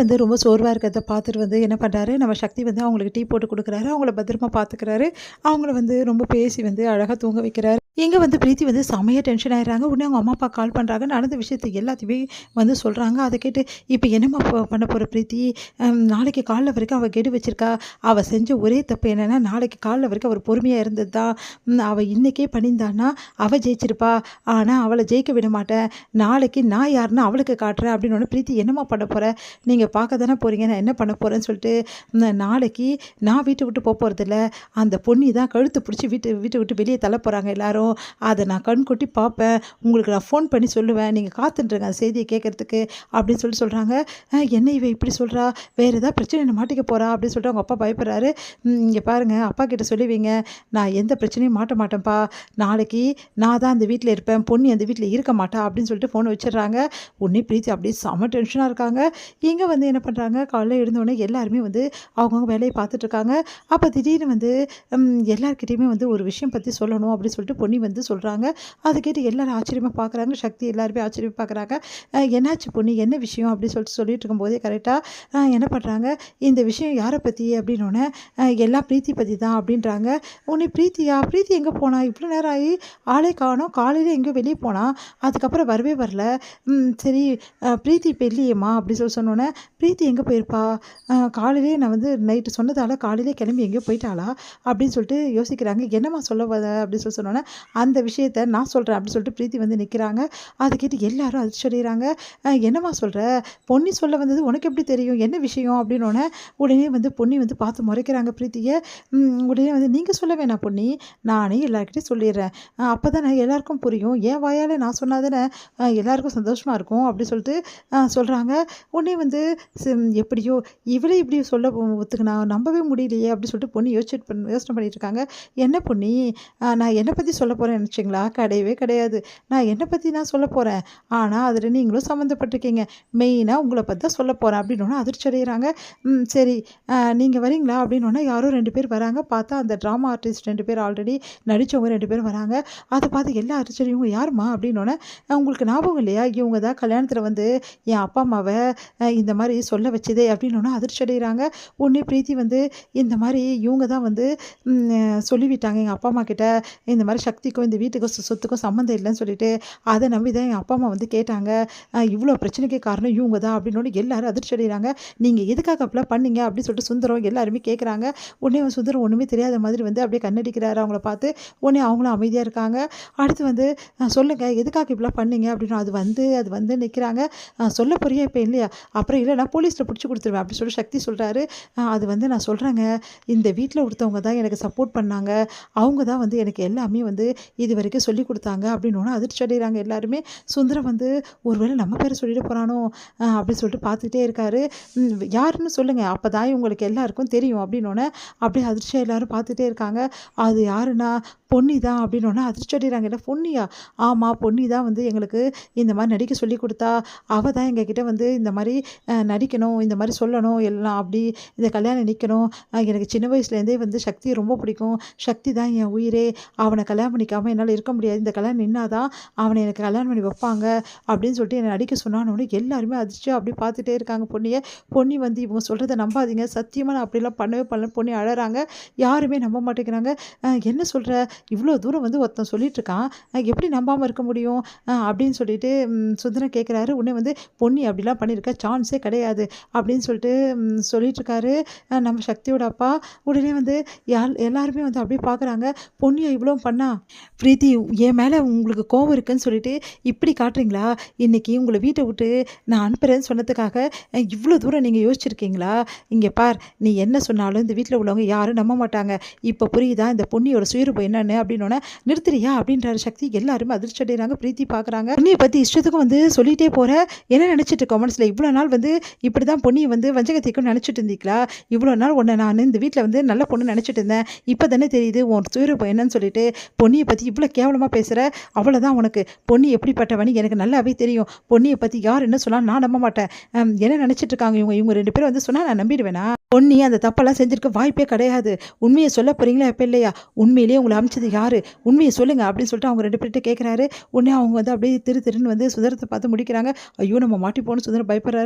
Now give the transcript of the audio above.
வந்து ரொம்ப சோர்வா இருக்கிறத பார்த்துட்டு வந்து என்ன பண்றாரு, நம்ம சக்தி வந்து அவங்களுக்கு டீ போட்டு குடுக்குறாரு. அவங்கள பத்திரமா பார்த்துக்கிறாரு. அவங்கள வந்து ரொம்ப பேசி வந்து அழகா தூங்க வைக்கிறாரு. இங்க வந்து பிரீத்தி வந்து செமையா டென்ஷன் ஆயிடுறாங்க. உடனே அவங்க அம்மா, அப்பா கால் பண்றாங்க. நடந்த விஷயத்த எல்லாத்தையுமே வந்து சொல்றாங்க. அத கேட்டு, "இப்ப என்னம்மா பண்ண போற பிரீத்தி? நாளைக்கு காலைல வரைக்கும் அவ கெடு வச்சிருக்கா. அவ செஞ்ச ஒரே தப்பு என்னன்னா, நாளைக்கு காலைல வரைக்கும் அவர் பொறுமையா இருந்தது தான். அவ இன்னைக்கே பண்ணியிருந்தான்னா, அவ ஜெயிச்சிருப்பா. ஆனா அவள ஜெயிக்க விட மாட்டேன். நாளைக்கு நான் யாருன்னு அவளுக்கு காட்டுறேன்." அப்படின்னோனே, "பிரீத்தி என்னம்மா பண்ண போற? நீங்க பார்க்க தானே போறீங்க. நான் என்ன பண்ண போறேன்னு சொல்லிட்டு, நாளைக்கு நான் வீட்ட விட்டு போறதில்ல. அந்த பொண்ணி தான் கழுத்த பிடிச்சி வீட்ட விட்டு வெளியே தள்ள போறாங்க எல்லாரும். அத நான் கண்கொட்டி பார்ப்பேன். உங்களுக்கு நான் ஃபோன் பண்ணி சொல்லுவேன். நீங்க காத்துட்டுருங்க அந்த செய்திய கேட்கறதுக்கு." அப்படின்னு சொல்றாங்க. என்ன இவ இப்படி சொல்றா? வேற ஏதாவது பிரச்சனையில மாட்டிக்க போறா? அப்படின்னு சொல்லிட்டு அவங்க அப்பா பயப்படுறாரு. இங்க பாருங்க, அப்பா கிட்ட சொல்லி வைங்க. நான் எந்த பிரச்சனையும் மாட்ட மாட்டேன்ப்பா. நாளைக்கு நான் தான் அந்த வீட்ல இருப்பேன். பொன்னி அந்த வீட்ல இருக்க மாட்டா அப்படின்னு சொல்லிட்டு ஃபோன வச்சுடுறாங்க. உடனே பிரீத்தி அப்படியே செம டென்ஷனா இருக்காங்க. இங்க வந்து என்ன பண்றாங்க, காலைல எழுந்தோனே எல்லாருமே வந்து அவங்கவங்க வேலைய பார்த்துட்டு இருக்காங்க. அப்ப திடீர்னு வந்து எல்லார்கிட்டயுமே வந்து ஒரு விஷயம் பத்தி சொல்லணும் அப்படின்னு சொல்லிட்டு பொன்னி வந்து சொல்றாங்க. அத கேட்டு எல்லாரும் ஆச்சரியமா பார்க்குறாங்க. சக்தி எல்லாருமே ஆச்சரியமா பார்க்குறாங்க. என்னாச்சு பொன்னி? என்ன விஷயம்? அப்படின்னு சொல்லிட்டு இருக்கும்போதே கரெக்ட்டா என்ன பண்றாங்க, இந்த விஷயம் யார பத்தி அப்படின்னோனே, எல்லாம் பிரீத்தி பத்தி தான் அப்படின்றாங்க. உடனே பிரீத்தியா? பிரீத்தி எங்க போனா? இவ்வளோ நேரம் ஆயி ஆளே காணோம். காலையில எங்கேயோ வெளிய போனா. அதுக்கப்புறம் வரவே வரல. சரி, பிரீத்தி இப்ப இல்லையேம்மா அப்படி சொன்னோனே, பிரீத்தி எங்கே போயிருப்பா? காலையிலேயே நான் வந்து நைட்டு சொன்னதால காலையிலே கிளம்பி எங்கேயோ போயிட்டாளா? அப்படின்னு சொல்லிட்டு யோசிக்கிறாங்க. என்னம்மா சொல்ல வர? அப்படின்னு சொன்னோனே, அந்த விஷயத்த நான் சொல்கிறேன் அப்படின்னு சொல்லிட்டு பிரீத்தி வந்து நிற்கிறாங்க. அதை கேட்டு எல்லாரும் அதிர்ச்சி அடைகிறாங்க. என்னம்மா சொல்கிற? பொன்னி சொல்ல வந்தது உனக்கு எப்படி தெரியும்? என்ன விஷயம்? அப்படின்னோடனே உடனே வந்து பொன்னி வந்து பார்த்து முறைக்கிறாங்க பிரீத்தியை. உடனே வந்து நீங்கள் சொல்ல வேணாம் பொன்னி, நானே எல்லாருக்கிட்டையும் சொல்லிடுறேன். அப்போ தானே எல்லாருக்கும் புரியும். என் வாயால் நான் சொன்னால் தானே எல்லாருக்கும் சந்தோஷமாக இருக்கும் அப்படி சொல்லிட்டு சொல்கிறாங்க. உடனே வந்து எப்படியோ இவளே இப்படி சொல்ல ஒத்துக்குனா நம்பவே முடியலையே அப்படி சொல்லிட்டு பொண்ணு யோசனை பண்ணிட்டு இருக்காங்க. என்ன பொண்ணி, நான் என்னை பற்றி சொல்ல போகிறேன் நினச்சிங்களா? கிடையவே கிடையாது. நான் என்னை பற்றி நான் சொல்ல போகிறேன். ஆனால் அதில் நீங்களும் சம்மந்தப்பட்டிருக்கீங்க. மெயினாக உங்களை பற்றி தான் சொல்ல போகிறேன் அப்படின்னோன்னா அதிர்ச்சி அடைகிறாங்க. சரி, நீங்கள் வரீங்களா? அப்படின்னோன்னா யாரோ 2 பேர் வராங்க. பார்த்தா அந்த ட்ராமா ஆர்டிஸ்ட் 2 பேர் ஆல்ரெடி நடித்தவங்க 2 பேர் வராங்க. அதை பார்த்து எல்லா அதிர்ச்சியும் இவங்க யாருமா அப்படின்னோன்னே, உங்களுக்கு ஞாபகம் இல்லையா? இவங்க தான் கல்யாணத்தில் வந்து என் அப்பா அம்மாவை இந்த மாதிரி சொல்ல வச்சதே அப்படின்னோன்னா அதிர்ச்சி அடைகிறாங்க. உடனே பிரீத்தி வந்து இந்த மாதிரி இவங்க தான் வந்து சொல்லிவிட்டாங்க எங்கள் அப்பா அம்மா கிட்ட, இந்த மாதிரி சக்திக்கும் இந்த வீட்டுக்கும் சொத்துக்கும் சம்மந்தம் இல்லைன்னு சொல்லிட்டு. அதை நம்பி தான் எங்கள் அப்பா அம்மா வந்து கேட்டாங்க. இவ்வளோ பிரச்சனைக்கு காரணம் இவங்க தான் அப்படின்னோன்னு எல்லாரும் அதிர்ச்சி அடைகிறாங்க. நீங்கள் எதுக்காக அப்படிலாம் பண்ணீங்க அப்படின்னு சொல்லிட்டு சுந்தரம் எல்லாருமே கேட்குறாங்க. உடனே சுந்தரம் ஒன்றுமே தெரியாத மாதிரி வந்து அப்படியே கண்ணடிக்கிறாரு அவங்கள பார்த்து. உடனே அவங்களும் அமைதியாக இருக்காங்க. அடுத்து வந்து சொல்லுங்கள் எதுக்காக இப்படிலாம் பண்ணீங்க அப்படின்னு அது வந்து நிற்கிறாங்க. சொல்ல போறியா இப்போ இல்லையா? அப்புறம் இல்லை நான் போலீஸில் பிடிச்சி கொடுத்துருவேன் அப்படி சொல்லி சக்தி சொல்கிறாரு. அது வந்து நான் சொல்கிறேங்க, இந்த வீட்டில் ஒருத்தவங்க தான் எனக்கு சப்போர்ட் பண்ணாங்க. அவங்க தான் வந்து எனக்கு எல்லாமே வந்து இது வரைக்கும் சொல்லி கொடுத்தாங்க அப்படின்னோன்னா அதிர்ச்சி அடைகிறாங்க எல்லாருமே. சுந்தரம் வந்து ஒருவேளை நம்ம பேரை சொல்லிட்டு போகிறானோ அப்படின்னு சொல்லிட்டு பார்த்துக்கிட்டே இருக்காரு. யாருன்னு சொல்லுங்கள், அப்போ தான் இவங்களுக்கு எல்லாருக்கும் தெரியும் அப்படின்னோடனே அப்படியே அதிர்ச்சியாக எல்லாரும் பார்த்துட்டே இருக்காங்க. அது யாருன்னா பொன்னி தான் அப்படின்னோன்னா அதிர்ச்சி அடைகிறாங்க. இல்லை பொன்னியா? ஆமாம், பொன்னி தான் வந்து எங்களுக்கு இந்த மாதிரி நடிக்க சொல்லி கொடுத்தா. அவள் தான் எங்ககிட்ட வந்து இந்த மாதிரி நடிக்கணும், இந்த மாதிரி சொல்லணும் எல்லாம் அப்படி இந்த கல்யாணம் நிற்கணும். எனக்கு சின்ன வயசுலேருந்தே வந்து சக்தியை ரொம்ப பிடிக்கும். சக்தி தான் என் உயிரே. அவனை கல்யாணம் பண்ணிக்காமல் என்னால் இருக்க முடியாது. இந்த கல்யாணம் நின்னா தான் அவனை எனக்கு கல்யாணம் பண்ணி வைப்பாங்க அப்படின்னு சொல்லிட்டு என்னை நடிக்க சொன்னானோடனே எல்லாருமே அதிர்ச்சியாக அப்படி பார்த்துட்டே இருக்காங்க பொன்னியை. பொன்னி வந்து இவங்க சொல்கிறத நம்பாதீங்க, சத்தியமாக நான் அப்படிலாம் பண்ணவே பண்ணல. பொன்னி அழறாங்க. யாருமே நம்ப மாட்டேங்கிறாங்க. என்ன சொல்கிற? இவ்வளோ தூரம் வந்து ஒருத்தன் சொல்லிட்டு இருக்கான், எப்படி நம்பாமல் இருக்க முடியும் அப்படின்னு சொல்லிட்டு சுந்தரம் கேட்குறாரு. உடனே வந்து பொன்னி அப்படிலாம் பண்ணியிருக்க சான்ஸே கிடையாது அப்படின்னு சொல்லிட்டு சொல்லிட்டுருக்காரு நம்ம சக்தியோட அப்பா. உடனே வந்து எல்லாருமே வந்து அப்படியே பார்க்குறாங்க. பொன்னியை இவ்வளோ பண்ணா? பிரீத்தி என் மேலே உங்களுக்கு கோவம் இருக்குன்னு சொல்லிட்டு இப்படி காட்டுறீங்களா? இன்றைக்கி உங்களை வீட்டை விட்டு நான் அனுப்புகிறேன்னு சொன்னதுக்காக இவ்வளோ தூரம் நீங்கள் யோசிச்சிருக்கீங்களா? இங்கே பார், நீ என்ன சொன்னாலும் இந்த வீட்டில் உள்ளவங்க யாரும் நம்ப மாட்டாங்க. இப்போ புரியுதா இந்த பொன்னியோட சுயரூபம் என்னன்னு அப்படின்னோடனே, நிறுத்துறியா அப்படின்றாரு சக்தி. எல்லாருமே அதிர்ச்சி அடைகிறாங்க. பிரீத்தி பார்க்குறாங்க. பொன்னியை பற்றி இஷ்டத்துக்கும் வந்து சொல்லிகிட்டே போகிற, என்ன நினச்சிட்டு இருக்க மனசில்? இவ்வளோ நாள் வந்து இப்படி தான் பொன்னியை வந்து வஞ்சகத்திக்குன்னு நினச்சிட்டு இருந்தீங்களா? இவ்வளோ நாள் உன்னை நான் இந்த வீட்டில் வந்து நல்ல பொண்ணு நினச்சிட்டு இருந்தேன். இப்போ தானே தெரியுது உன் சுயரூபம் என்னன்னு சொல்லிட்டு. பொன்னியை பற்றி இவ்வளோ கேவலமாக பேசுகிற, அவ்வளோதான் உனக்கு. பொன்னி எப்படிப்பட்டவனு எனக்கு நல்லாவே தெரியும். பொன்னியை பற்றி யார் என்ன சொன்னால் நான் நம்ப மாட்டேன். என்ன நினச்சிட்டு இருக்காங்க இவங்க 2 பேரும் வந்து சொன்னால் நான் நம்பிடுவேனா? பொன்னி அந்த தப்பெல்லாம் செஞ்சுருக்க வாய்ப்பே கிடையாது. உண்மையை சொல்ல போகிறீங்களா எப்போ இல்லையா? உண்மையிலேயே உங்களை அமிச்சது யார்? உண்மையை சொல்லுங்கள் அப்படின்னு சொல்லிட்டு அவங்க 2 பேர்கிட்ட கேட்குறாரு. உடனே அவங்க வந்து அப்படியே திருன்னு வந்து சுந்தரத்தை பார்த்து முடிக்கிறாங்க. ஐயோ நம்ம மாட்டிப்போன்னு சுந்தரம் பயப்படுறாரு.